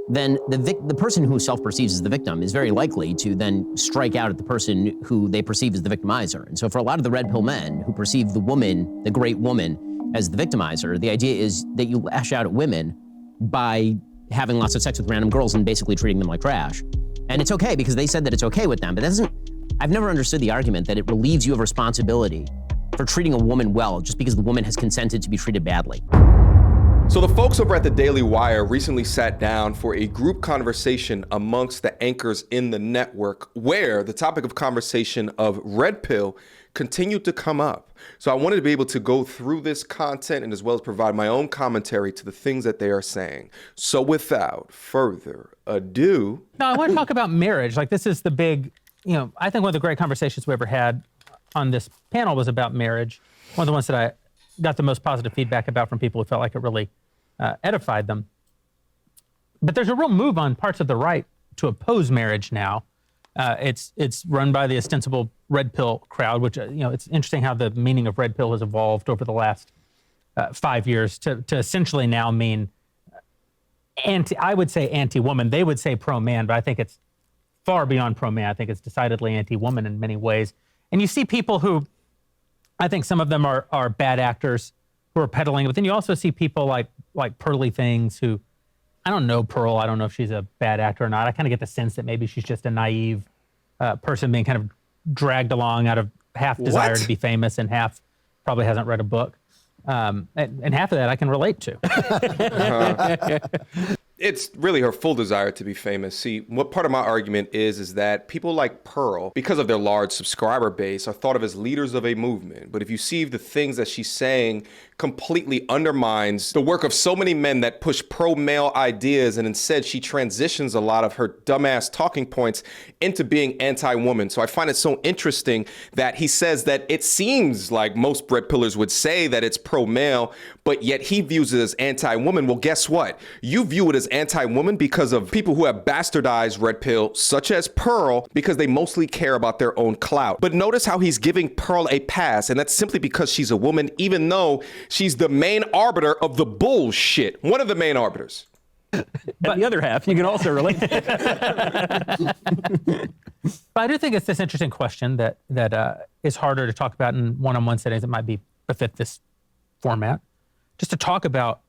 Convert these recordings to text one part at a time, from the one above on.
then the person who self-perceives as the victim is very likely to then strike out at the person who they perceive as the victimizer. And so for a lot of the red pill men who perceive the woman, the great woman, as the victimizer, the idea is that you lash out at women by having lots of sex with random girls and basically treating them like trash. And it's okay because they said that it's okay with them, but that doesn't, I've never understood the argument that it relieves you of responsibility for treating a woman well just because the woman has consented to be treated badly. So the folks over at the Daily Wire recently sat down for a group conversation amongst the anchors in the network where the topic of conversation of red pill continued to come up. So I wanted to be able to go through this content and as well as provide my own commentary to the things that they are saying. So without further ado. Now I want to talk about marriage. Like this is the big, I think one of the great conversations we ever had on this panel was about marriage. One of the ones that I got the most positive feedback about from people who felt like it really edified them. But there's a real move on parts of the right to oppose marriage now. It's run by the ostensible red pill crowd, which, it's interesting how the meaning of red pill has evolved over the last 5 years to essentially now mean I would say anti-woman. They would say pro-man, but I think it's far beyond pro-man. I think it's decidedly anti-woman in many ways. And you see people who, I think some of them are bad actors who are peddling, but then you also see people like Pearly Things who, I don't know Pearl, I don't know if she's a bad actor or not. I kind of get the sense that maybe she's just a naive person being kind of dragged along out of half desire to be famous and half probably hasn't read a book. And half of that I can relate to. It's really her full desire to be famous. See, what part of my argument is that people like Pearl, because of their large subscriber base, are thought of as leaders of a movement. But if you see the things that she's saying completely undermines the work of so many men that push pro-male ideas, and instead she transitions a lot of her dumbass talking points into being anti-woman. So I find it so interesting that he says that it seems like most red pillars would say that it's pro-male, but yet he views it as anti-woman. Well, guess what? You view it as anti-woman because of people who have bastardized red pill, such as Pearl, because they mostly care about their own clout. But notice how he's giving Pearl a pass, and that's simply because she's a woman, even though she's the main arbiter of the bullshit. One of the main arbiters. But the other half, you can also relate. But I do think it's this interesting question that is harder to talk about in one-on-one settings that might befit this format. Just to talk about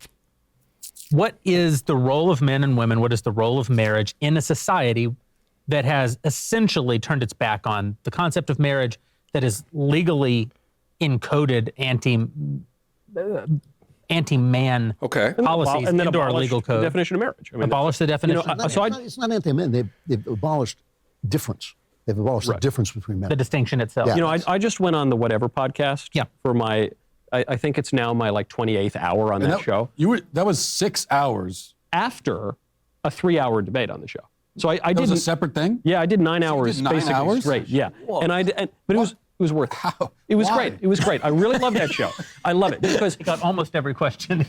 what is the role of men and women, what is the role of marriage in a society that has essentially turned its back on the concept of marriage, that is legally encoded anti-man policies and then into our legal code. The definition of marriage. I mean, abolish the definition. It's not anti-men. They've abolished difference. They've abolished the difference between men. The distinction itself. Yeah. I just went on the Whatever podcast for my, I think it's now my 28th hour on that show. That was 6 hours. After a 3-hour debate on the show. So I did. That was a separate thing? Yeah, I did 9 hours. You did 9 basically hours? straight. Yeah. But it was worth it. How? It was Why? great. It was great. I really love that show. I love it because He got almost every question.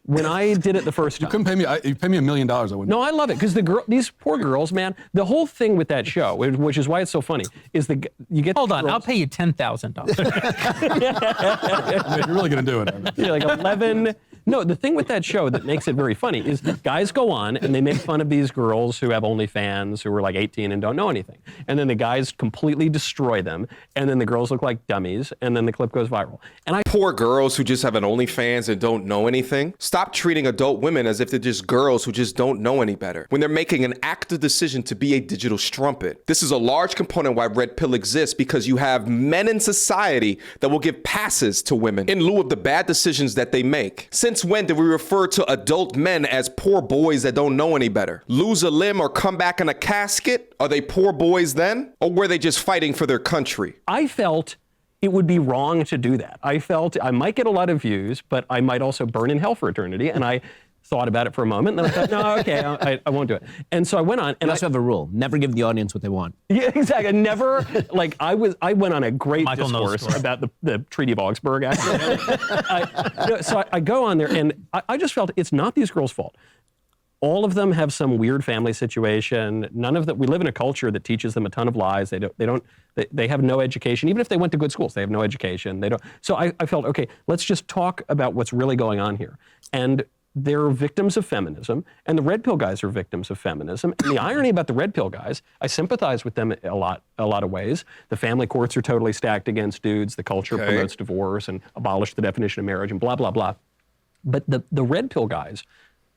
when I did it the first time. You couldn't pay me. You pay me $1 million, I wouldn't. No, I love it because these poor girls, man. The whole thing with that show, which is why it's so funny, is you get. Hold on, I'll pay you $10,000. You're really gonna do it. You're like 11. No, the thing with that show that makes it very funny is guys go on and they make fun of these girls who have OnlyFans who are like 18 and don't know anything. And then the guys completely destroy them. And then the girls look like dummies. And then the clip goes viral. And Poor girls who just have an OnlyFans and don't know anything. Stop treating adult women as if they're just girls who just don't know any better when they're making an active decision to be a digital strumpet. This is a large component why red pill exists, because you have men in society that will give passes to women in lieu of the bad decisions that they make. Since when did we refer to adult men as poor boys that don't know any better? Lose a limb or come back in a casket? Are they poor boys then? Or were they just fighting for their country? I felt it would be wrong to do that. I felt I might get a lot of views, but I might also burn in hell for eternity. And I thought about it for a moment, and then I thought, no, okay, I won't do it. And so I went on. And You also have a rule: never give the audience what they want. Yeah, exactly. I never, I went on a great discourse about the Treaty of Augsburg, actually. So I go on there, and I just felt it's not these girls' fault. All of them have some weird family situation. None of them. We live in a culture that teaches them a ton of lies. They have no education. Even if they went to good schools, they have no education. They don't. So I felt, okay, let's just talk about what's really going on here. And they're victims of feminism, and the red pill guys are victims of feminism. And the irony about the red pill guys, I sympathize with them a lot of ways. The family courts are totally stacked against dudes. The culture promotes divorce and abolished the definition of marriage and blah, blah, blah. But the red pill guys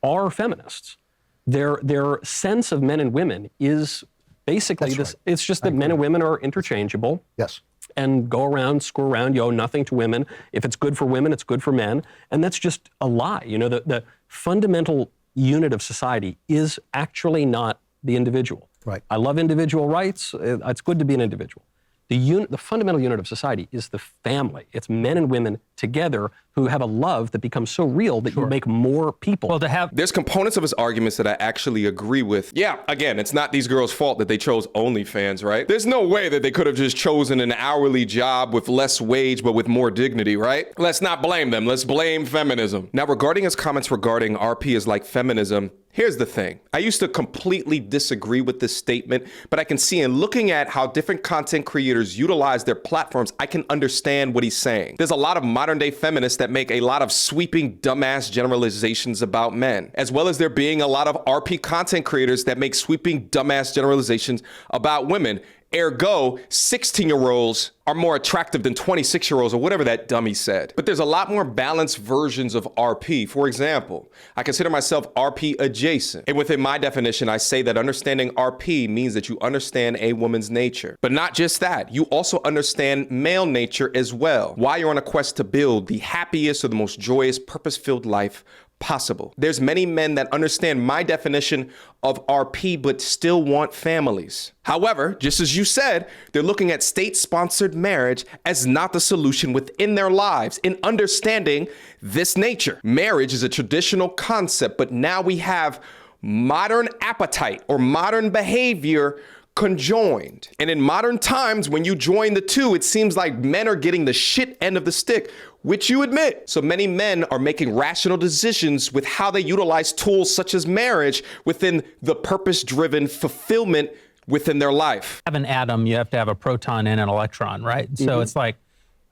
are feminists. Their sense of men and women is basically this. Right. It's just that men and women are interchangeable. Yes. And go around, screw around, you owe nothing to women. If it's good for women, it's good for men. And that's just a lie. You know, the fundamental unit of society is actually not the individual. Right. I love individual rights. It's good to be an individual. The fundamental unit of society is the family. It's men and women together who have a love that becomes so real that you make more people. Well, there's components of his arguments that I actually agree with. Yeah, again, it's not these girls' fault that they chose OnlyFans, right? There's no way that they could have just chosen an hourly job with less wage but with more dignity, right? Let's not blame them. Let's blame feminism. Now, regarding his comments regarding RP is like feminism, here's the thing. I used to completely disagree with this statement, but I can see in looking at how different content creators utilize their platforms, I can understand what he's saying. There's a lot of modern day feminists that make a lot of sweeping dumbass generalizations about men, as well as there being a lot of RP content creators that make sweeping dumbass generalizations about women. Ergo, 16-year-olds are more attractive than 26-year-olds or whatever that dummy said. But there's a lot more balanced versions of RP. For example, I consider myself RP adjacent. And within my definition, I say that understanding RP means that you understand a woman's nature. But not just that, you also understand male nature as well, while you're on a quest to build the happiest or the most joyous, purpose-filled life possible. There's many men that understand my definition of RP but still want families. However, just as you said, they're looking at state-sponsored marriage as not the solution within their lives in understanding this nature. Marriage is a traditional concept, but now we have modern appetite or modern behavior conjoined. And in modern times, when you join the two, it seems like men are getting the shit end of the stick, which you admit. So many men are making rational decisions with how they utilize tools such as marriage within the purpose-driven fulfillment within their life. Have an atom, you have to have a proton and an electron, right? So it's like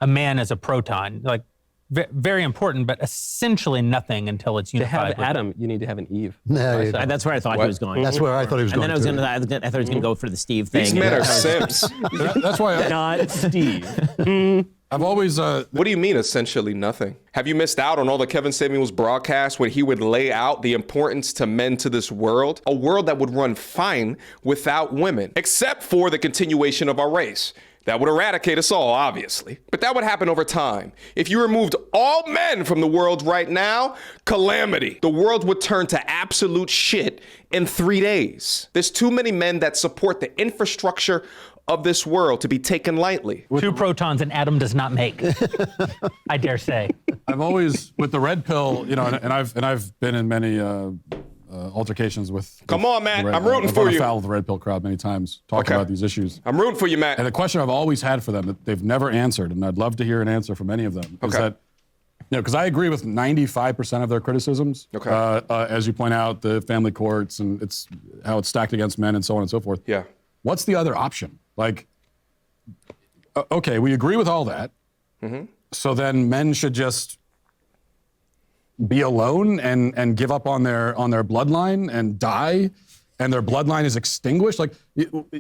a man is a proton, like very important, but essentially nothing until it's unified. To have Adam, you need to have an Eve. No, That's where I thought he was going. that's where I thought he was And going. then I thought he was going to go for the Steve thing. These men are simps. That's why Not Steve. I've always. What do you mean, essentially nothing? Have you missed out on all the Kevin Samuels broadcasts where he would lay out the importance to men to this world? A world that would run fine without women, except for the continuation of our race. That would eradicate us all, obviously. But that would happen over time. If you removed all men from the world right now, calamity. The world would turn to absolute shit in 3 days. There's too many men that support the infrastructure of this world to be taken lightly. 2 protons an atom does not make, I dare say. I've always, with the red pill, you know, and I've been in many altercations with. Come on, Matt. I'm rooting I've for run you. afoul of the red pill crowd many times, talking about these issues. I'm rooting for you, Matt. And the question I've always had for them that they've never answered, and I'd love to hear an answer from any of them, is that, you know, because I agree with 95% of their criticisms. As you point out, the family courts and it's how it's stacked against men and so on and so forth. Yeah. What's the other option? Like, okay, we agree with all that. So then men should just be alone and give up on their bloodline and die, and their bloodline is extinguished. Like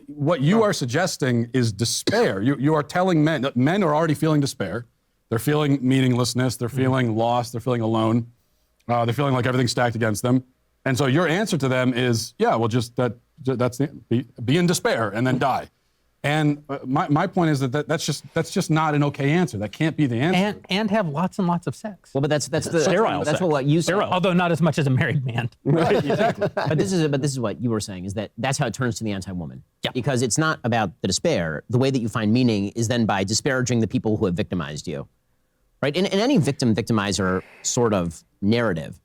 what you are suggesting is despair. You are telling men are already feeling despair. They're feeling meaninglessness. They're feeling lost. They're feeling alone. They're feeling like everything's stacked against them. And so your answer to them is, yeah, well, be in despair and then die. And my point is that's just not an okay answer. That can't be the answer. And have lots and lots of sex. Well, but that's the Sterile that's sex. what you said. Sterile. Although not as much as a married man. Right, exactly. But this is what you were saying, is that's how it turns to the anti-woman. Yeah. Because it's not about the despair. The way that you find meaning is then by disparaging the people who have victimized you. Right? In any victim-victimizer sort of narrative,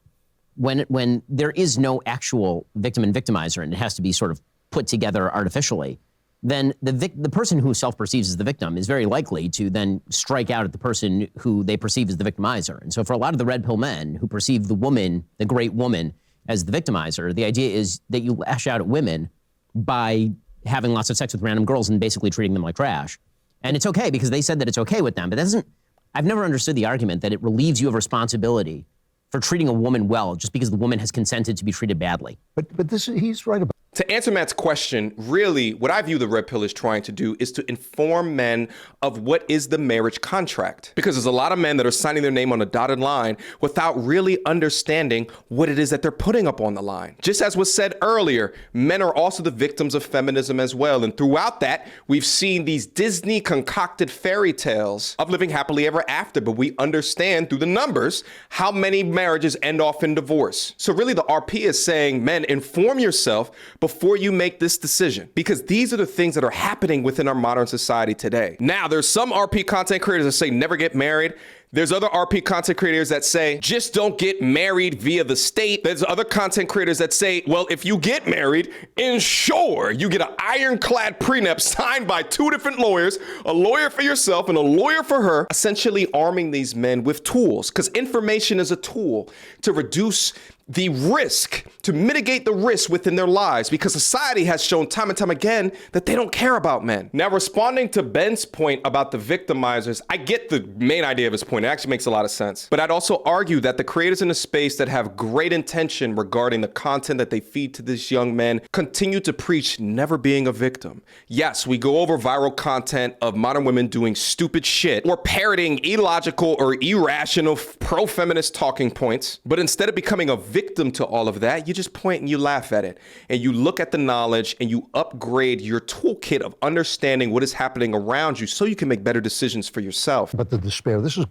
when there is no actual victim and victimizer and it has to be sort of put together artificially, then the person who self-perceives as the victim is very likely to then strike out at the person who they perceive as the victimizer. And so for a lot of the red pill men who perceive the woman, the great woman, as the victimizer, the idea is that you lash out at women by having lots of sex with random girls and basically treating them like trash. And it's okay because they said that it's okay with them, but that doesn't, I've never understood the argument that it relieves you of responsibility for treating a woman well just because the woman has consented to be treated badly. But he's right about. To answer Matt's question, really, what I view the red pill is trying to do is to inform men of what is the marriage contract. Because there's a lot of men that are signing their name on a dotted line without really understanding what it is that they're putting up on the line. Just as was said earlier, men are also the victims of feminism as well. And throughout that, we've seen these Disney concocted fairy tales of living happily ever after. But we understand through the numbers how many marriages end off in divorce. So really, the RP is saying, men, inform yourself before you make this decision, because these are the things that are happening within our modern society today. Now, there's some RP content creators that say never get married. There's other RP content creators that say just don't get married via the state. There's other content creators that say, well, if you get married, ensure you get an ironclad prenup signed by 2 different lawyers, a lawyer for yourself and a lawyer for her, essentially arming these men with tools, because information is a tool to reduce the risk, to mitigate the risk within their lives, because society has shown time and time again that they don't care about men. Now, responding to Ben's point about the victimizers, I get the main idea of his point. It actually makes a lot of sense. But I'd also argue that the creators in the space that have great intention regarding the content that they feed to these young men continue to preach never being a victim. Yes, we go over viral content of modern women doing stupid shit or parroting illogical or irrational pro-feminist talking points, but instead of becoming a victim to all of that, you just point and you laugh at it, and you look at the knowledge and you upgrade your toolkit of understanding what is happening around you so you can make better decisions for yourself. But the despair, this is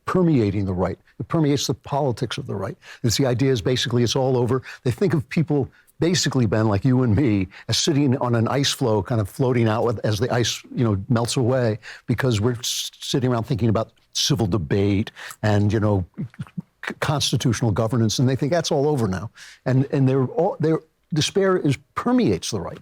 permeating the right. It permeates the politics of the right. It's the idea is basically it's all over. They think of people basically, Ben, like you and me, as sitting on an ice floe, kind of floating out as the ice, melts away, because we're sitting around thinking about civil debate and, constitutional governance, and they think that's all over now, and their despair permeates the right.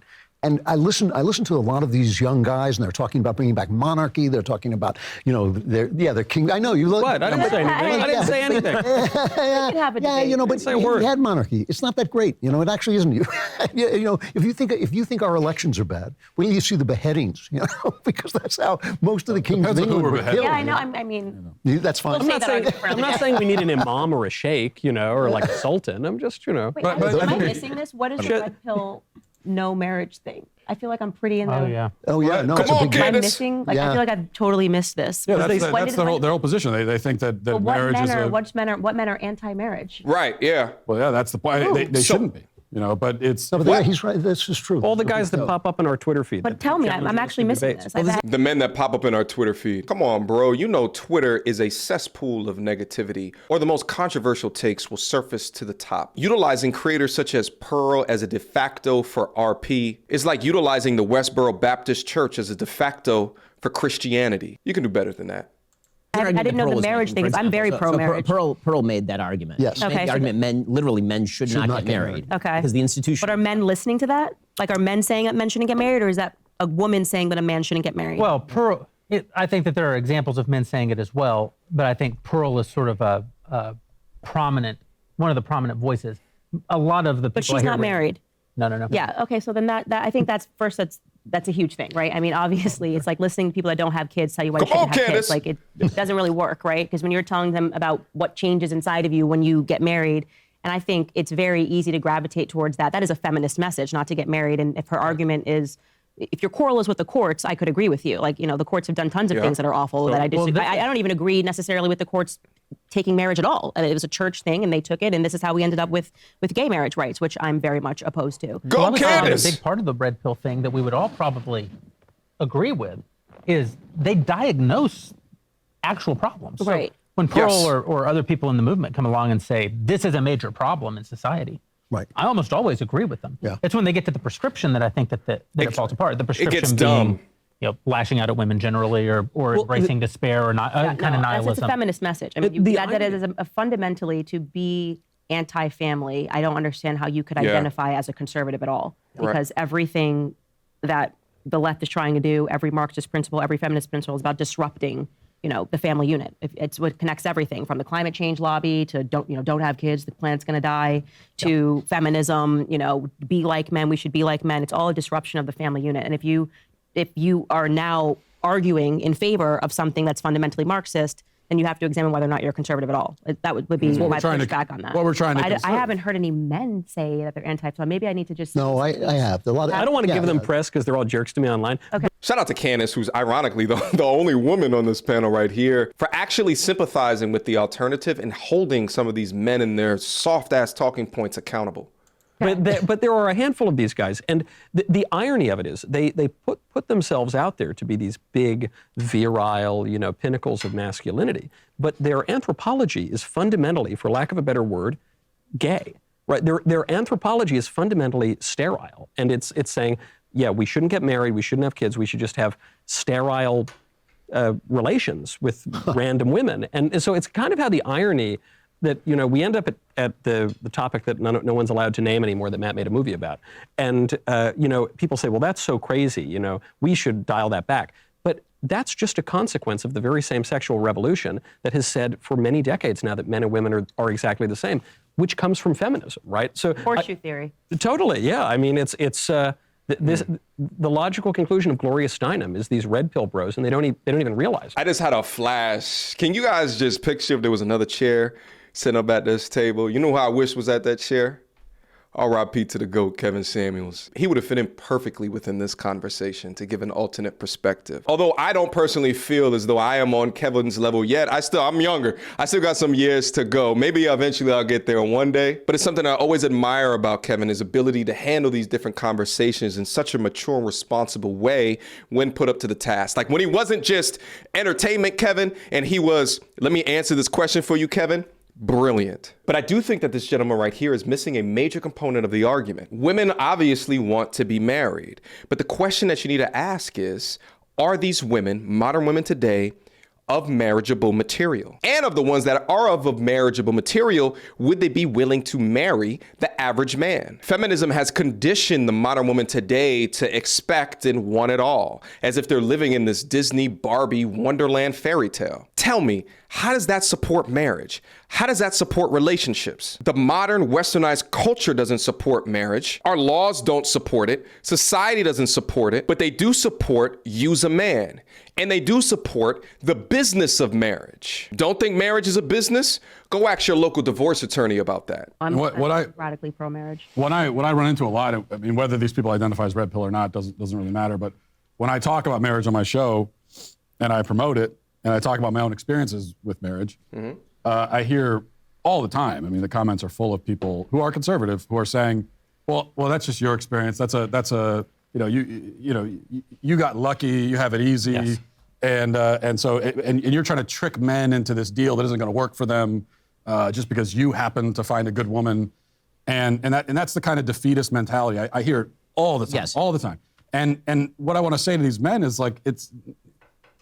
And I listen to a lot of these young guys, and they're talking about bringing back monarchy. They're talking about, they're king. I know you. What? I didn't say anything. I didn't say anything. But we had monarchy. It's not that great. It actually isn't. If you think our elections are bad, wait till you see the beheadings. Because that's how most of the kings of England were killed. Yeah, I know. I mean, that's fine. I'm not saying we need an imam or a sheikh, or like a sultan. I'm just, Wait, am I missing this? What is the red pill no marriage thing? I feel like I'm pretty in the. Oh yeah. Oh yeah. No, Come on, Am I missing? I feel like I've totally missed this. Yeah, that's their whole position. They think that marriage is what men are anti-marriage? Right, yeah. Well, yeah, that's the point. They shouldn't be. But it's. No, but he's right. This is true. all the guys that pop up in our Twitter feed. But tell me, I'm actually missing this. The men that pop up in our Twitter feed. Come on, bro. Twitter is a cesspool of negativity, or the most controversial takes will surface to the top. Utilizing creators such as Pearl as a de facto for RP is like utilizing the Westboro Baptist Church as a de facto for Christianity. You can do better than that. I didn't know the marriage thing. I'm very pro-marriage. Pearl made that argument. Yes. She made Okay, the so argument men should not get married. Okay. Because the institution. But are men listening to that? Like, are men saying that men shouldn't get married, or is that a woman saying that a man shouldn't get married? Well, Pearl. I think that there are examples of men saying it as well, but I think Pearl is sort of one of the prominent voices. A lot of the people. But she's not married. No. Yeah. Okay. So then that I think that's a huge thing, right? I mean, obviously, it's like listening to people that don't have kids tell you why you shouldn't have kids. Like, it doesn't really work, right? Because when you're telling them about what changes inside of you when you get married, and I think it's very easy to gravitate towards that. That is a feminist message, not to get married. And if her argument is, if your quarrel is with the courts, I could agree with you. Like, the courts have done tons of things that are awful that I disagree. I don't even agree necessarily with the courts taking marriage at all. It was a church thing, and they took it, and this is how we ended up with gay marriage rights, which I'm very much opposed to. Go, Candace! A big part of the red pill thing that we would all probably agree with is they diagnose actual problems. Right. So when Pearl or other people in the movement come along and say, this is a major problem in society, Right. I almost always agree with them. Yeah. It's when they get to the prescription that I think that it falls apart. The prescription gets being, dumb. lashing out at women generally, or embracing despair, or kind of nihilism. It's a feminist message. I mean, that is a fundamentally to be anti-family. I don't understand how you could identify as a conservative at all, because everything that the left is trying to do, every Marxist principle, every feminist principle is about disrupting, the family unit. It's what connects everything from the climate change lobby to don't have kids, the planet's going to die, to feminism, be like men, we should be like men. It's all a disruption of the family unit. And if you are now arguing in favor of something that's fundamentally Marxist, then you have to examine whether or not you're conservative at all. That would be my pushback on that. What we're trying to I haven't heard any men say that they're anti-flaw. Maybe I need to just... No, I have. I don't want to give them press because they're all jerks to me online. Okay. Shout out to Candace, who's ironically the only woman on this panel right here, for actually sympathizing with the alternative and holding some of these men and their soft-ass talking points accountable. But there are a handful of these guys, and the irony of it is they put themselves out there to be these big, virile, pinnacles of masculinity. But their anthropology is fundamentally, for lack of a better word, gay. Right? Their anthropology is fundamentally sterile, and it's saying, yeah, we shouldn't get married, we shouldn't have kids, we should just have sterile relations with random women, and so it's kind of how the irony that we end up at the topic that no one's allowed to name anymore that Matt made a movie about. And people say, well, that's so crazy, we should dial that back. But that's just a consequence of the very same sexual revolution that has said for many decades now that men and women are exactly the same, which comes from feminism, right? So horseshoe theory. Totally, yeah. I mean, the logical conclusion of Gloria Steinem is these red pill bros, and they don't even realize it. I just had a flash. Can you guys just picture if there was another chair sitting up at this table? You know who I wish was at that chair? R.I.P. to the GOAT, Kevin Samuels. He would have fit in perfectly within this conversation to give an alternate perspective. Although I don't personally feel as though I am on Kevin's level yet. I'm younger. I still got some years to go. Maybe eventually I'll get there one day. But it's something I always admire about Kevin, his ability to handle these different conversations in such a mature and responsible way when put up to the task. Like when he wasn't just entertainment, Kevin, and he was, let me answer this question for you, Kevin. Brilliant. But I do think that this gentleman right here is missing a major component of the argument. Women obviously want to be married, but the question that you need to ask is, are these women, modern women today, of marriageable material? And of the ones that are of marriageable material, would they be willing to marry the average man? Feminism has conditioned the modern woman today to expect and want it all, as if they're living in this Disney, Barbie, Wonderland fairy tale. Tell me, how does that support marriage? How does that support relationships? The modern westernized culture doesn't support marriage. Our laws don't support it. Society doesn't support it, but they do support use a man. And they do support the business of marriage. Don't think marriage is a business? Go ask your local divorce attorney about that. I'm radically pro-marriage. What I run into a lot, I mean, whether these people identify as red pill or not doesn't really matter. But when I talk about marriage on my show and I promote it and I talk about my own experiences with marriage, I hear all the time. I mean, the comments are full of people who are conservative who are saying, "Well, that's just your experience. That's a you got lucky. You have it easy." Yes. And so you're trying to trick men into this deal that isn't going to work for them just because you happen to find a good woman, and that's the kind of defeatist mentality I hear it all the time, all the time. And what I want to say to these men is like it's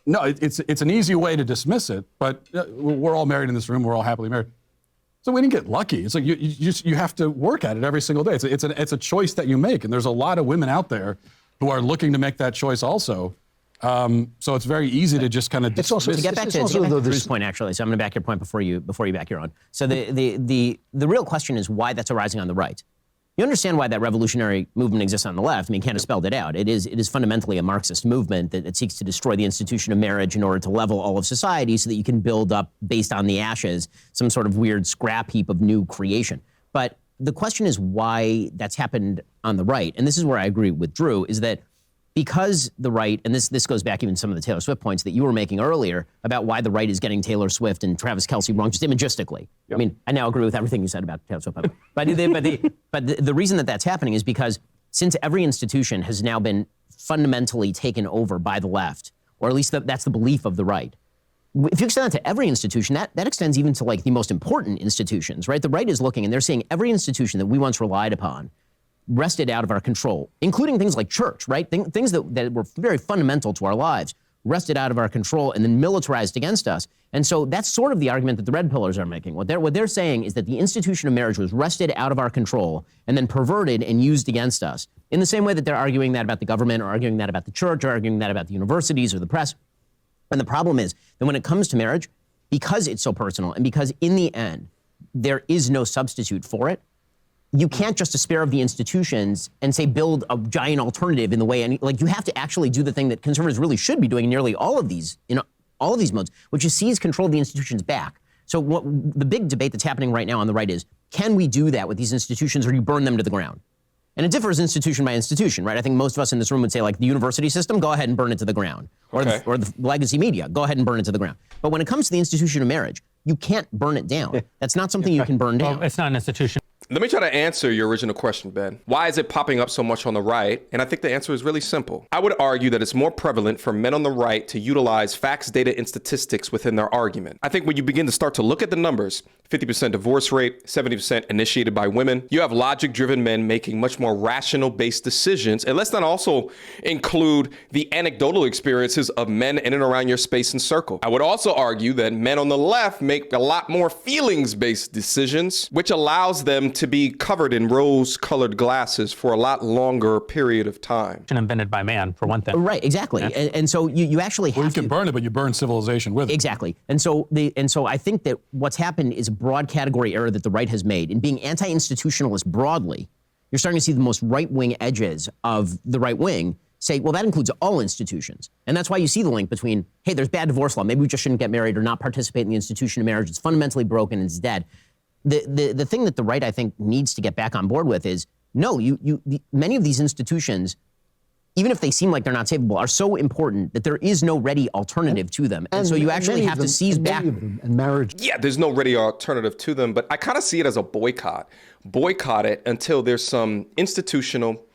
an easy way to dismiss it, but we're all married in this room, we're all happily married. So we didn't get lucky. It's like you have to work at it every single day. It's a choice that you make, and there's a lot of women out there who are looking to make that choice also. So it's very easy to just kind of to get back to Drew's point, actually. So I'm going to back your point before you back your own. So the real question is why that's arising on the right. You understand why that revolutionary movement exists on the left. I mean, Candace spelled it out. It is fundamentally a Marxist movement that seeks to destroy the institution of marriage in order to level all of society so that you can build up, based on the ashes, some sort of weird scrap heap of new creation. But the question is why that's happened on the right. And this is where I agree with Drew, is that because the right, and this goes back even to some of the Taylor Swift points that you were making earlier about why the right is getting Taylor Swift and Travis Kelce wrong, just imagistically. Yep. I mean, I now agree with everything you said about Taylor Swift. But the reason that that's happening is because since every institution has now been fundamentally taken over by the left, or at least that's the belief of the right, if you extend that to every institution, that extends even to like the most important institutions, right? The right is looking and they're seeing every institution that we once relied upon wrested out of our control, including things like church, right? Things that were very fundamental to our lives, wrested out of our control and then militarized against us. And so that's sort of the argument that the red pillars are making. What they're saying is that the institution of marriage was wrested out of our control and then perverted and used against us. In the same way that they're arguing that about the government or arguing that about the church or arguing that about the universities or the press. And the problem is that when it comes to marriage, because it's so personal and because in the end, there is no substitute for it, you can't just despair of the institutions and say build a giant alternative in the way, and like you have to actually do the thing that conservatives really should be doing in nearly all of these all of these modes. What you see is control of the institutions back. So what the big debate that's happening right now on the right is, can we do that with these institutions, or do you burn them to the ground? And it differs institution by institution, right? I think most of us in this room would say, like, the university system, go ahead and burn it to the ground. Or, Okay. or the legacy media, go ahead and burn it to the ground. But when it comes to the institution of marriage, you can't burn it down. That's not something you can burn down. Well, it's not an institution. Let me try to answer your original question, Ben. Why is it popping up so much on the right? And I think the answer is really simple. I would argue that it's more prevalent for men on the right to utilize facts, data, and statistics within their argument. I think when you begin to start to look at the numbers, 50% divorce rate, 70% initiated by women, you have logic-driven men making much more rational-based decisions. And let's not also include the anecdotal experiences of men in and around your space and circle. I would also argue that men on the left make a lot more feelings-based decisions, which allows them to be covered in rose-colored glasses for a lot longer period of time. Invented by man, for one thing. Right, exactly. And so you actually have Well, you can burn it, but you burn civilization with it. Exactly. And so I think that what's happened is a broad category error that the right has made. In being anti-institutionalist broadly, you're starting to see the most right-wing edges of the right wing say, well, that includes all institutions. And that's why you see the link between, hey, there's bad divorce law, maybe we just shouldn't get married or not participate in the institution of marriage. It's fundamentally broken and it's dead. The thing that the right, I think, needs to get back on board with is, no, many of these institutions, even if they seem like they're not savable, are so important that there is no ready alternative to them. And so you actually have to seize back. And marriage. Yeah, there's no ready alternative to them, but I kind of see it as a boycott. Boycott it until there's some institutional,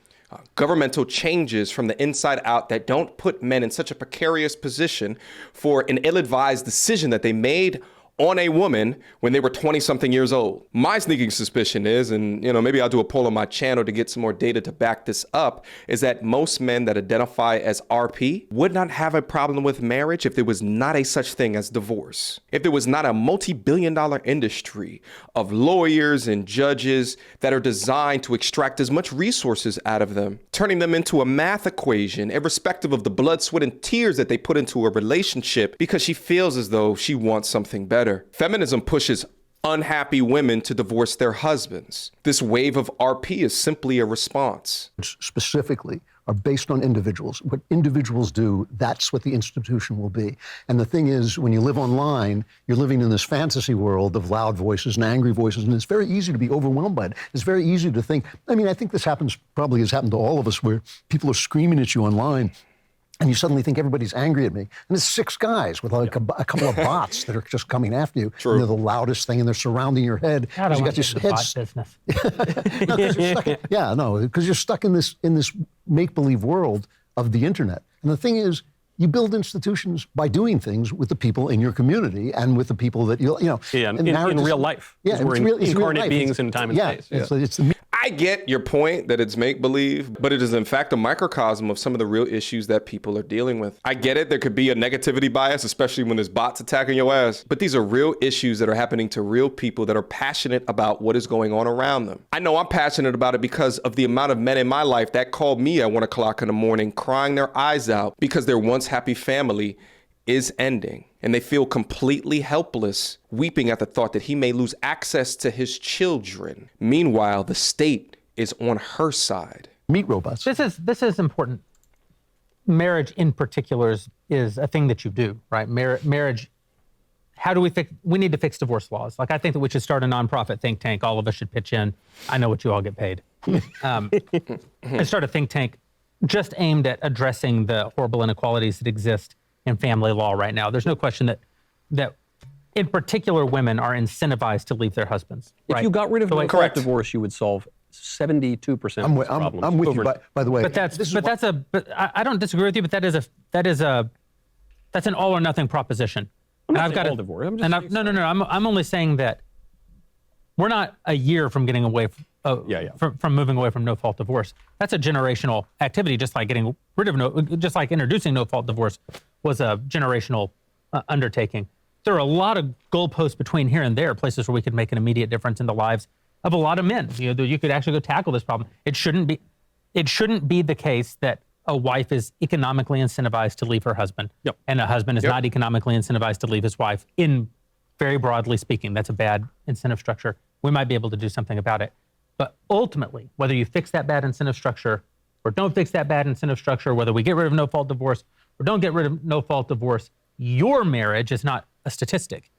governmental changes from the inside out that don't put men in such a precarious position for an ill-advised decision that they made on a woman when they were 20-something years old. My sneaking suspicion is, and maybe I'll do a poll on my channel to get some more data to back this up, is that most men that identify as RP would not have a problem with marriage if there was not a such thing as divorce. If there was not a multi-billion-dollar industry of lawyers and judges that are designed to extract as much resources out of them, turning them into a math equation, irrespective of the blood, sweat, and tears that they put into a relationship because she feels as though she wants something better. Feminism pushes unhappy women to divorce their husbands. This wave of RP is simply a response. Specifically are based on individuals. What individuals do, that's what the institution will be. And the thing is, when you live online, you're living in this fantasy world of loud voices and angry voices, and it's very easy to be overwhelmed by it. It's very easy to think, I think this probably has happened to all of us, where people are screaming at you online, and you suddenly think everybody's angry at me. And it's 6 guys with like a couple of bots that are just coming after you. True. And they're the loudest thing, and they're surrounding your head. I don't You want got to your get into head bot business. because you're stuck in this make-believe world of the internet. And the thing is, you build institutions by doing things with the people in your community and with the people that you know. Yeah, in real life. Yeah, we're it's real incarnate life. beings in time and space. Yeah, it's the I get your point that it's make-believe, but it is in fact a microcosm of some of the real issues that people are dealing with. I get it, there could be a negativity bias, especially when there's bots attacking your ass, but these are real issues that are happening to real people that are passionate about what is going on around them. I know I'm passionate about it because of the amount of men in my life that called me at 1 o'clock in the morning crying their eyes out because their once happy family is ending, and they feel completely helpless, weeping at the thought that he may lose access to his children. Meanwhile, the state is on her side. meat robots. This is important. Marriage in particular is a thing that you do, right? Marriage, how do we fix, we need to fix divorce laws. Like, I think that we should start a nonprofit think tank. All of us should pitch in. I know what you all get paid. And start a think tank just aimed at addressing the horrible inequalities that exist in family law right now. There's no question that in particular women are incentivized to leave their husbands. If you got rid of no-fault divorce, you would solve 72% of these problems. I'm with you, by the way. But I don't disagree with you, but that's an all or nothing proposition. I'm not saying all divorce. I'm only saying that we're not a year from getting away from moving away from no-fault divorce. That's a generational activity, just like getting rid of just like introducing no-fault divorce was a generational undertaking. There are a lot of goalposts between here and there, places where we could make an immediate difference in the lives of a lot of men. You could actually go tackle this problem. It shouldn't be the case that a wife is economically incentivized to leave her husband, and a husband is not economically incentivized to leave his wife. In very broadly speaking, that's a bad incentive structure. We might be able to do something about it. But ultimately, whether you fix that bad incentive structure or don't fix that bad incentive structure, whether we get rid of no-fault divorce or don't get rid of no-fault divorce, your marriage is not a statistic.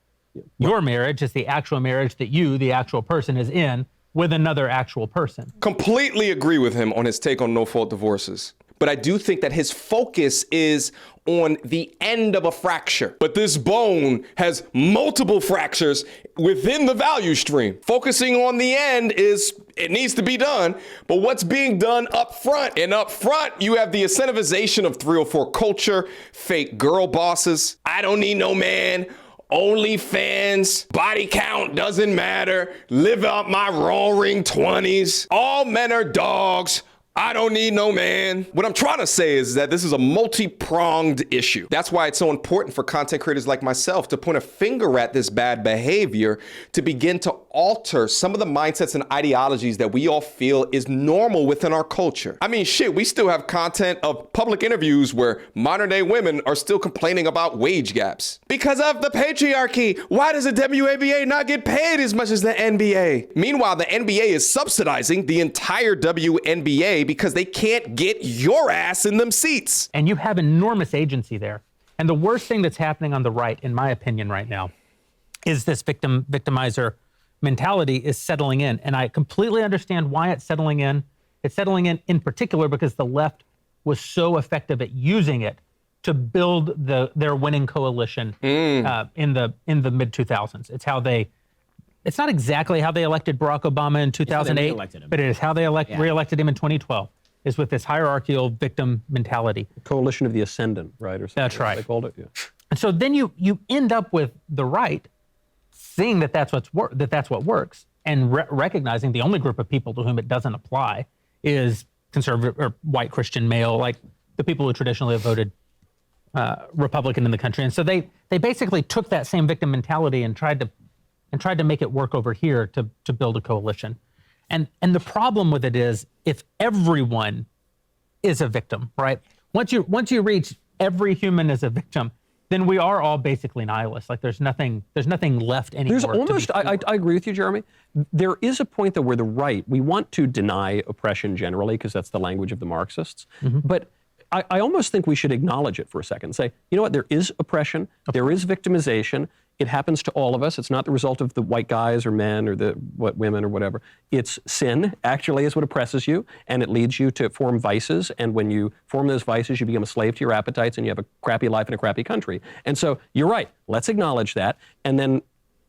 Your marriage is the actual marriage that you, the actual person, is in with another actual person. Completely agree with him on his take on no-fault divorces. But I do think that his focus is on the end of a fracture. But this bone has multiple fractures within the value stream. Focusing on the end it needs to be done, but what's being done up front? And up front, you have the incentivization of 304 culture, fake girl bosses. I don't need no man. OnlyFans, body count doesn't matter. Live out my roaring 20s. All men are dogs. I don't need no man. What I'm trying to say is that this is a multi-pronged issue. That's why it's so important for content creators like myself to point a finger at this bad behavior to begin to alter some of the mindsets and ideologies that we all feel is normal within our culture. I mean, shit, we still have content of public interviews where modern day women are still complaining about wage gaps. Because of the patriarchy, why does the WNBA not get paid as much as the NBA? Meanwhile, the NBA is subsidizing the entire WNBA because they can't get your ass in them seats. And you have enormous agency there. And the worst thing that's happening on the right, in my opinion right now, is this victimizer mentality is settling in. And I completely understand why it's settling in. It's settling in particular because the left was so effective at using it to build their winning coalition in the mid-2000s. It's not exactly how they elected Barack Obama in 2008, but it is how they reelected him in 2012, is with this hierarchical victim mentality. Coalition of the Ascendant, right? Or something. That's right. They called it, yeah. And so then you end up with the right seeing that's what works, and recognizing the only group of people to whom it doesn't apply is conservative or white Christian male, like the people who traditionally have voted Republican in the country. And so they basically took that same victim mentality and tried to make it work over here to build a coalition. And the problem with it is, if everyone is a victim, right? Once you reach every human as a victim, then we are all basically nihilists. Like there's nothing left anymore. There's almost, I agree with you, Jeremy. There is a point though where the right, we want to deny oppression generally because that's the language of the Marxists. But I almost think we should acknowledge it for a second and say, you know what, there is oppression, there is victimization. It happens to all of us. It's not the result of the white guys or men or women or whatever. It's sin, actually, is what oppresses you, and it leads you to form vices. And when you form those vices, you become a slave to your appetites, and you have a crappy life in a crappy country. And so you're right. Let's acknowledge that, and then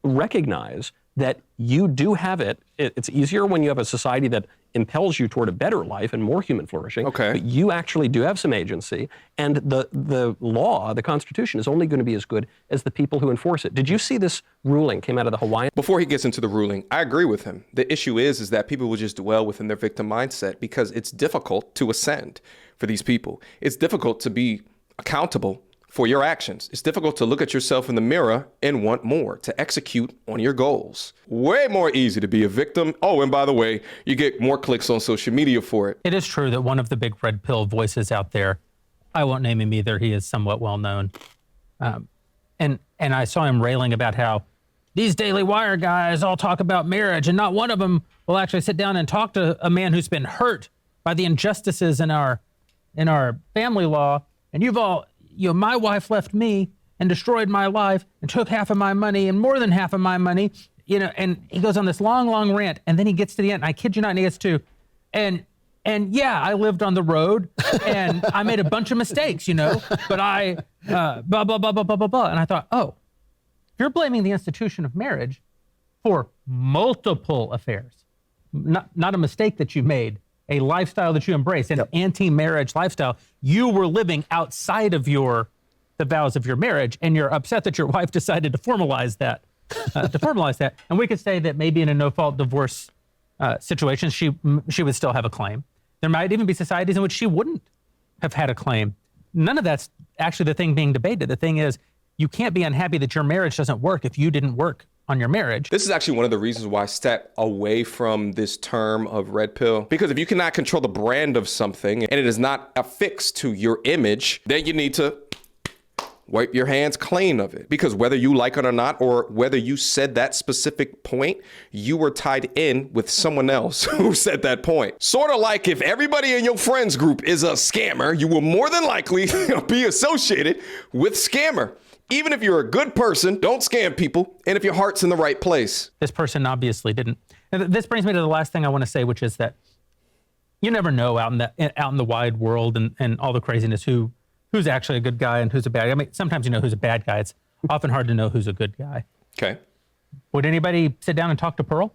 recognize that you do have it. It's easier when you have a society that impels you toward a better life and more human flourishing. Okay. But you actually do have some agency, and the law, the Constitution, is only going to be as good as the people who enforce it. Did you see this ruling came out of the Hawaiian? Before he gets into the ruling, I agree with him. The issue is that people will just dwell within their victim mindset because it's difficult to ascend for these people. It's difficult to be accountable for your actions. It's difficult to look at yourself in the mirror and want more, to execute on your goals. Way more easy to be a victim. Oh, and by the way, you get more clicks on social media for it. It is true that one of the big red pill voices out there, I won't name him either, he is somewhat well known, and I saw him railing about how these Daily Wire guys all talk about marriage and not one of them will actually sit down and talk to a man who's been hurt by the injustices in our family law, and you've all, my wife left me and destroyed my life and took half of my money and more than half of my money, and he goes on this long rant, and then he gets to the end, and I kid you not, and he gets to, and yeah, I lived on the road and I made a bunch of mistakes, but I, blah, blah, blah, blah, blah, blah, blah. And I thought, oh, you're blaming the institution of marriage for multiple affairs, not a mistake that you made, a lifestyle that you embrace, an anti-marriage lifestyle. You were living outside of the vows of your marriage, and you're upset that your wife decided to formalize that. And we could say that maybe in a no-fault divorce situation, she would still have a claim. There might even be societies in which she wouldn't have had a claim. None of that's actually the thing being debated. The thing is, you can't be unhappy that your marriage doesn't work if you didn't work on your marriage. This is actually one of the reasons why I step away from this term of red pill. Because if you cannot control the brand of something and it is not affixed to your image, then you need to wipe your hands clean of it. Because whether you like it or not, or whether you said that specific point, you were tied in with someone else who said that point. Sort of like if everybody in your friends group is a scammer, you will more than likely be associated with scammer. Even if you're a good person, don't scam people. And if your heart's in the right place. This person obviously didn't. And this brings me to the last thing I want to say, which is that you never know out in the wide world and all the craziness who's actually a good guy and who's a bad guy. I mean, sometimes you know who's a bad guy. It's often hard to know who's a good guy. Okay. Would anybody sit down and talk to Pearl?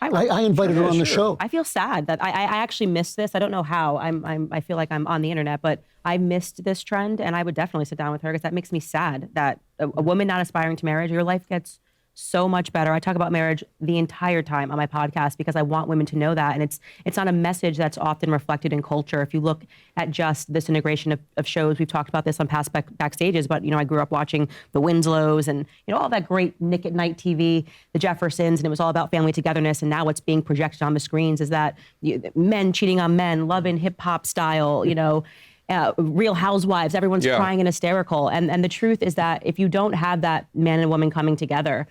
I invited her on the show. I feel sad that I actually missed this. I don't know how. I feel like I'm on the internet, but I missed this trend, and I would definitely sit down with her because that makes me sad that a woman not aspiring to marriage, your life gets so much better. I talk about marriage the entire time on my podcast because I want women to know that, and it's not a message that's often reflected in culture. If you look at just this integration of shows, we've talked about this on past backstages, but I grew up watching the Winslows and all that great Nick at Night TV, the Jeffersons, and it was all about family togetherness. And now what's being projected on the screens is that men cheating on men, love in hip hop style, Real Housewives, everyone's crying and hysterical. And the truth is that if you don't have that man and woman coming together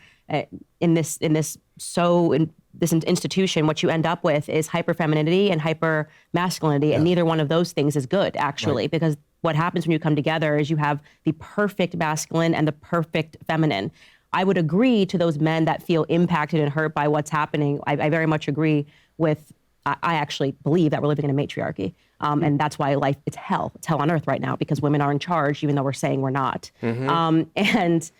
in this institution, what you end up with is hyper femininity and hyper masculinity, and neither one of those things is good, actually, because what happens when you come together is you have the perfect masculine and the perfect feminine. I would agree to those men that feel impacted and hurt by what's happening. I very much agree with. I actually believe that we're living in a matriarchy. And that's why it's hell. It's hell on earth right now because women are in charge, even though we're saying we're not. And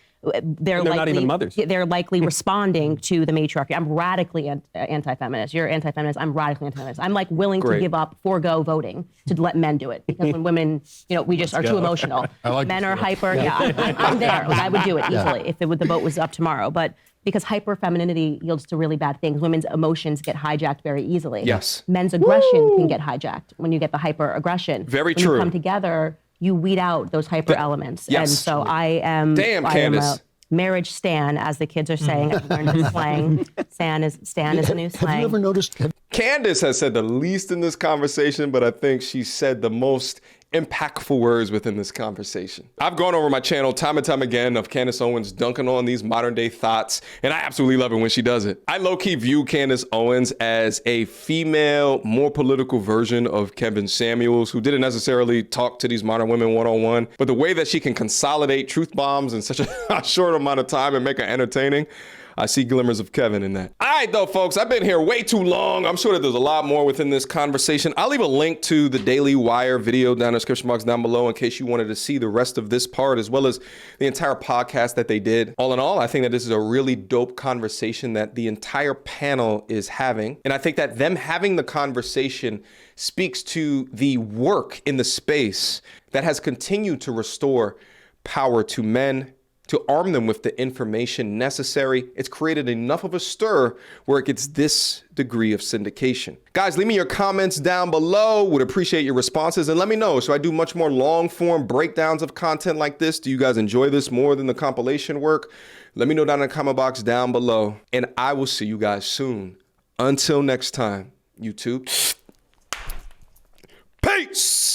they're not even mothers. They're likely responding to the matriarchy. I'm radically anti-feminist. You're anti-feminist. I'm radically anti-feminist. I'm willing to forego voting to let men do it because when women, we just are too emotional. Men are hyper. Yeah, I'm there. I would do it easily if the vote was up tomorrow. But because hyper femininity yields to really bad things, women's emotions get hijacked very easily. Yes. Men's aggression can get hijacked when you get the hyper aggression. Very when true. You come together, you weed out those hyper elements. Yes. And so I am Candace. a marriage stan, as the kids are saying. I've learned new slang. Stan is a new slang. Have you ever noticed? Candace has said the least in this conversation, but I think she said the most impactful words within this conversation. I've gone over my channel time and time again of Candace Owens dunking on these modern day thoughts, and I absolutely love it when she does it. I low-key view Candace Owens as a female, more political version of Kevin Samuels, who didn't necessarily talk to these modern women one-on-one, but the way that she can consolidate truth bombs in such a short amount of time and make it entertaining, I see glimmers of Kevin in that. All right, though, folks, I've been here way too long. I'm sure that there's a lot more within this conversation. I'll leave a link to the Daily Wire video down in the description box down below in case you wanted to see the rest of this part as well as the entire podcast that they did. All in all, I think that this is a really dope conversation that the entire panel is having. And I think that them having the conversation speaks to the work in the space that has continued to restore power to men, to arm them with the information necessary. It's created enough of a stir where it gets this degree of syndication. Guys, leave me your comments down below. Would appreciate your responses and let me know. So I do much more long form breakdowns of content like this. Do you guys enjoy this more than the compilation work? Let me know down in the comment box down below. And I will see you guys soon. Until next time, YouTube. Peace!